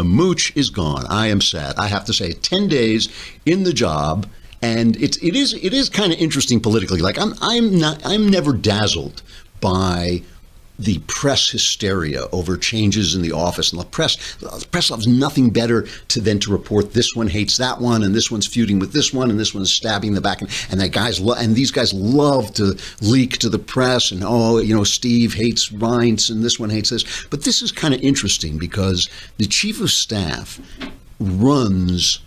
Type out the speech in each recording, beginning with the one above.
mooch is gone. I am sad. I have to say, 10 days in the job, and it is kind of interesting politically. Like I'm never dazzled by the press hysteria over changes in the office, and the press loves nothing better than to report this one hates that one, and this one's feuding with this one, and this one's stabbing the back, and these guys love to leak to the press, and Steve hates Reince, and this one hates this. But this is kind of interesting because the chief of staff runs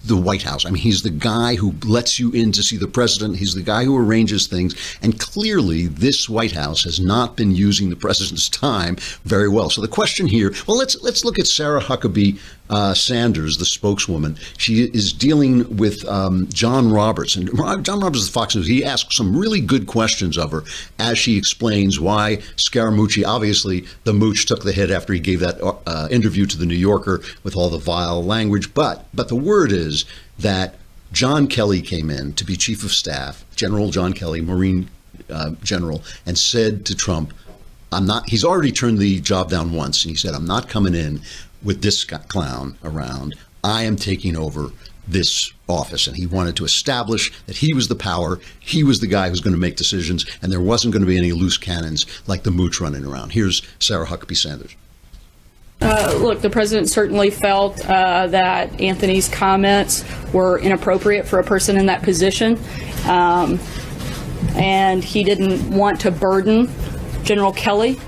the White House. I mean, he's the guy who lets you in to see the president. He's the guy who arranges things. And clearly, this White House has not been using the president's time very well. So the question here, well, let's look at Sarah Huckabee Sanders, the spokeswoman. She is dealing with John Roberts. And John Roberts of Fox News, he asks some really good questions of her as she explains why Scaramucci, obviously the mooch took the hit after he gave that interview to the New Yorker with all the vile language. But the word is that John Kelly came in to be chief of staff, General John Kelly, Marine general, and said to Trump, he's already turned the job down once. And he said, I'm not coming in with this clown around. I am taking over this office. And he wanted to establish that he was the power. He was the guy who's going to make decisions. And there wasn't going to be any loose cannons like the mooch running around. Here's Sarah Huckabee Sanders. Look, the president certainly felt that Anthony's comments were inappropriate for a person in that position. And he didn't want to burden General Kelly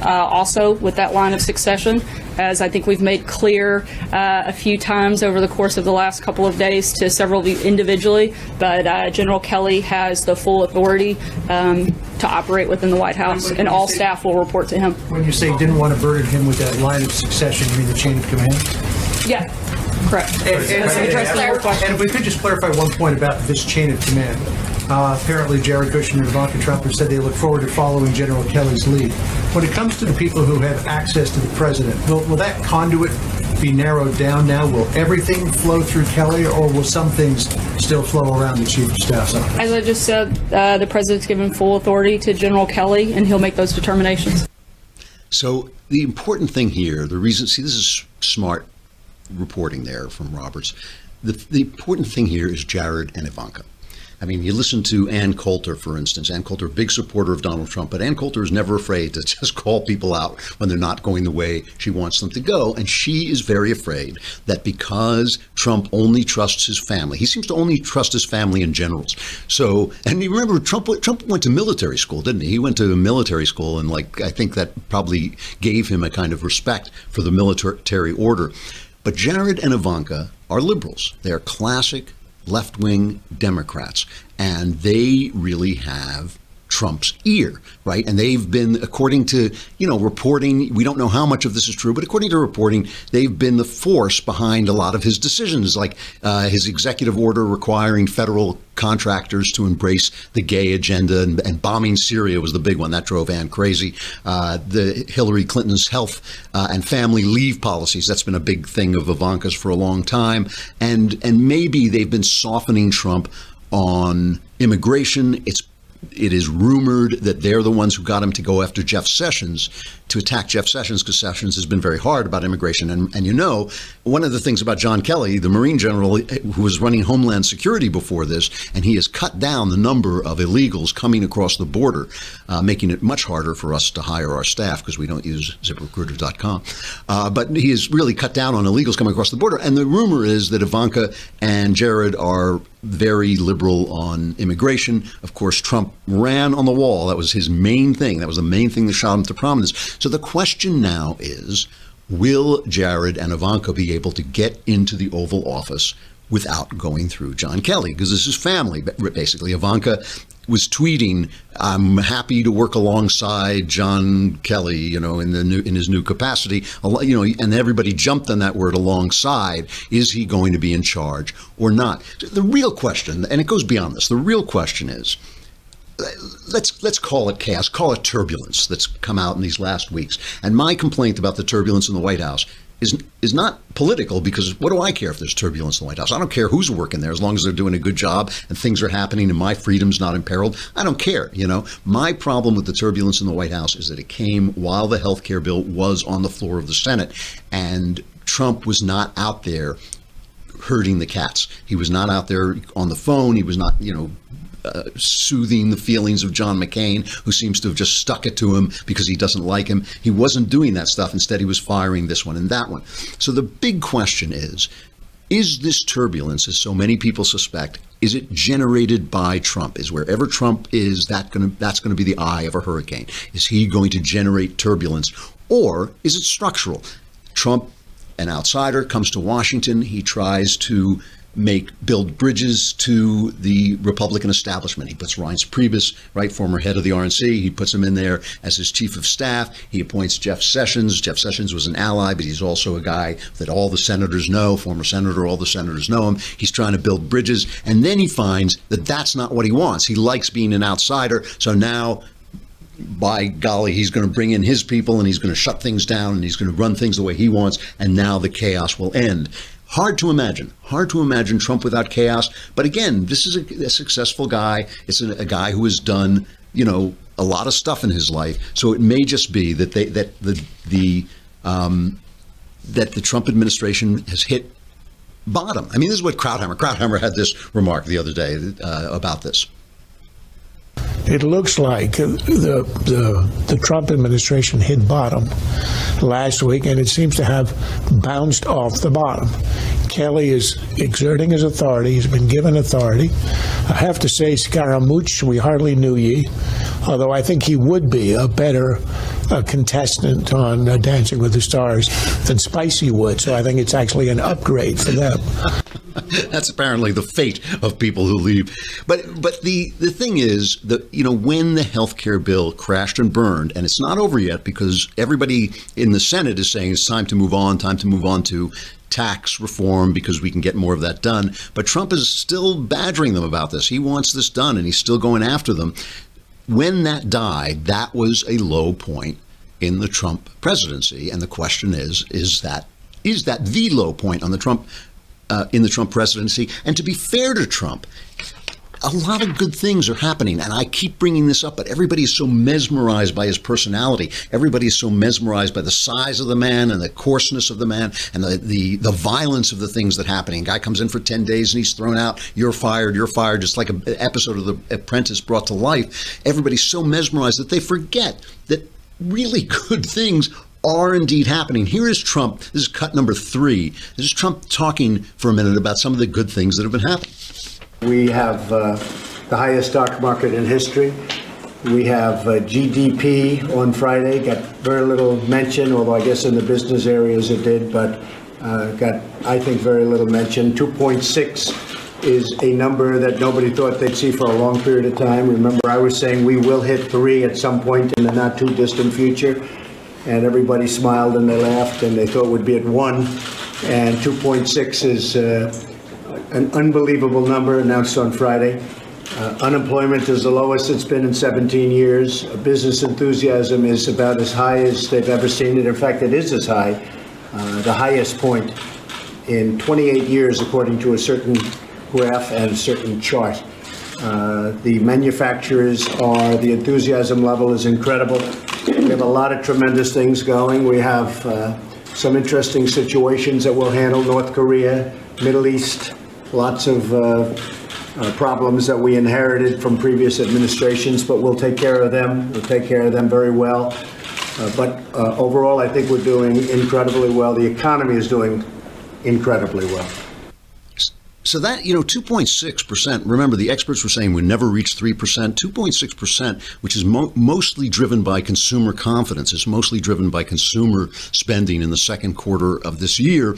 also with that line of succession, as I think we've made clear a few times over the course of the last couple of days to several of you individually. But General Kelly has the full authority to operate within the White House, and all staff will report to him. When you say didn't want to burden him with that line of succession, you mean the chain of command? Yeah, correct. And if we could just clarify one point about this chain of command. Apparently, Jared Kushner and Ivanka Trump have said they look forward to following General Kelly's lead. When it comes to the people who have access to the president, will that conduit be narrowed down now? Will everything flow through Kelly, or will some things still flow around the chief of staff? As I just said, the president's given full authority to General Kelly, and he'll make those determinations. So the important thing here, this is smart reporting there from Roberts. The important thing here is Jared and Ivanka. I mean, you listen to Ann Coulter, for instance. Ann Coulter, a big supporter of Donald Trump, but Ann Coulter is never afraid to just call people out when they're not going the way she wants them to go. And she is very afraid that because Trump only trusts his family, he seems to only trust his family and generals. So, and you remember, Trump went to military school, didn't he? He went to military school, and I think that probably gave him a kind of respect for the military order. But Jared and Ivanka are liberals. They are classic left-wing Democrats, and they really have Trump's ear, right? And they've been, according to, reporting, we don't know how much of this is true, but according to reporting, they've been the force behind a lot of his decisions, like his executive order requiring federal contractors to embrace the gay agenda, and bombing Syria was the big one. That drove Ann crazy. The Hillary Clinton's health and family leave policies, that's been a big thing of Ivanka's for a long time. And maybe they've been softening Trump on immigration. It is rumored that they're the ones who got him to go after Jeff Sessions, to attack Jeff Sessions, because Sessions has been very hard about immigration. And one of the things about John Kelly, the Marine general who was running Homeland Security before this, and he has cut down the number of illegals coming across the border, making it much harder for us to hire our staff because we don't use ZipRecruiter.com. But he has really cut down on illegals coming across the border. And the rumor is that Ivanka and Jared are very liberal on immigration. Of course, Trump ran on the wall. That was his main thing. That was the main thing that shot him to prominence. So the question now is, will Jared and Ivanka be able to get into the Oval Office without going through John Kelly? Because this is family, basically. Ivanka was tweeting, "I'm happy to work alongside John Kelly, in his new capacity." And everybody jumped on that word, alongside. Is he going to be in charge or not? The real question, and it goes beyond this, the real question is, let's call it chaos, call it turbulence that's come out in these last weeks. And my complaint about the turbulence in the White House is not political, because what do I care if there's turbulence in the White House? I don't care who's working there, as long as they're doing a good job and things are happening and my freedom's not imperiled. I don't care. My problem with the turbulence in the White House is that it came while the health care bill was on the floor of the Senate, and Trump was not out there herding the cats. He was not out there on the phone. He was not, soothing the feelings of John McCain, who seems to have just stuck it to him because he doesn't like him. He wasn't doing that stuff. Instead, he was firing this one and that one. So the big question is this turbulence, as so many people suspect, is it generated by Trump? Is wherever Trump is, that's going to be the eye of a hurricane? Is he going to generate turbulence? Or is it structural? Trump, an outsider, comes to Washington. He tries to build bridges to the Republican establishment. He puts Reince Priebus, right, former head of the RNC, he puts him in there as his chief of staff. He appoints Jeff Sessions. Jeff Sessions was an ally, but he's also a guy that all the senators know, former senator, all the senators know him. He's trying to build bridges. And then he finds that that's not what he wants. He likes being an outsider. So now, by golly, he's going to bring in his people and he's going to shut things down and he's going to run things the way he wants. And now the chaos will end. Hard to imagine Trump without chaos. But again, this is a successful guy. It's a guy who has done, a lot of stuff in his life. So it may just be that the Trump administration has hit bottom. I mean, this is what Krauthammer had this remark the other day about this. It looks like the Trump administration hit bottom last week, and it seems to have bounced off the bottom. Kelly is exerting his authority. He's been given authority. I have to say, Scaramouche, we hardly knew ye, although I think he would be a better contestant on Dancing with the Stars than Spicy would. So I think it's actually an upgrade for them. That's apparently the fate of people who leave. But the thing is that, when the health care bill crashed and burned, and it's not over yet because everybody in the Senate is saying it's time to move on to tax reform because we can get more of that done. But Trump is still badgering them about this. He wants this done and he's still going after them. When that died, that was a low point in the Trump presidency. And the question is that the low point on the Trump in the Trump presidency? And to be fair to Trump, a lot of good things are happening. And I keep bringing this up, but everybody is so mesmerized by his personality. Everybody is so mesmerized by the size of the man and the coarseness of the man and the violence of the things that are happening. Guy comes in for 10 days and he's thrown out. You're fired. Just like an episode of The Apprentice brought to life. Everybody's so mesmerized that they forget that really good things are indeed happening. Here is Trump. This is cut number 3. This is Trump talking for a minute about some of the good things that have been happening. We have the highest stock market in history. We have GDP on Friday, got very little mention, although I guess in the business areas it did, but got, I think, very little mention. 2.6 is a number that nobody thought they'd see for a long period of time. Remember, I was saying we will hit 3 at some point in the not too distant future. And everybody smiled and they laughed and they thought we'd be at 1. And 2.6 is an unbelievable number announced on Friday. Unemployment is the lowest it's been in 17 years. Business enthusiasm is about as high as they've ever seen it. In fact, it is as high, the highest point in 28 years, according to a certain graph and a certain chart. The manufacturers the enthusiasm level is incredible. We have a lot of tremendous things going. We have some interesting situations that we'll handle. North Korea, Middle East, lots of problems that we inherited from previous administrations, but we'll take care of them. We'll take care of them very well. But overall, I think we're doing incredibly well. The economy is doing incredibly well. So that, 2.6%, remember the experts were saying we'd never reach 3%, 2.6%, which is mostly driven by consumer confidence. It's mostly driven by consumer spending in the second quarter of this year.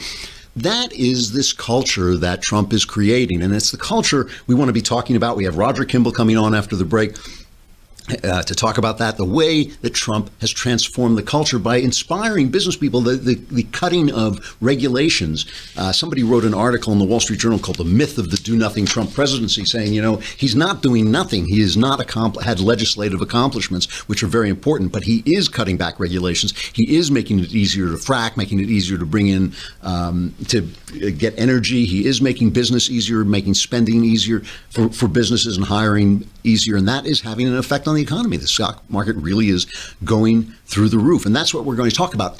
That is this culture that Trump is creating. And it's the culture we want to be talking about. We have Roger Kimball coming on after the break to talk about that, the way that Trump has transformed the culture by inspiring business people, the cutting of regulations. Somebody wrote an article in the Wall Street Journal called The Myth of the Do-Nothing Trump Presidency, saying, he's not doing nothing. He has not had legislative accomplishments, which are very important, but he is cutting back regulations. He is making it easier to frack, making it easier to bring in, to get energy. He is making business easier, making spending easier for businesses and hiring easier, and that is having an effect on the economy. The stock market really is going through the roof, and that's what we're going to talk about.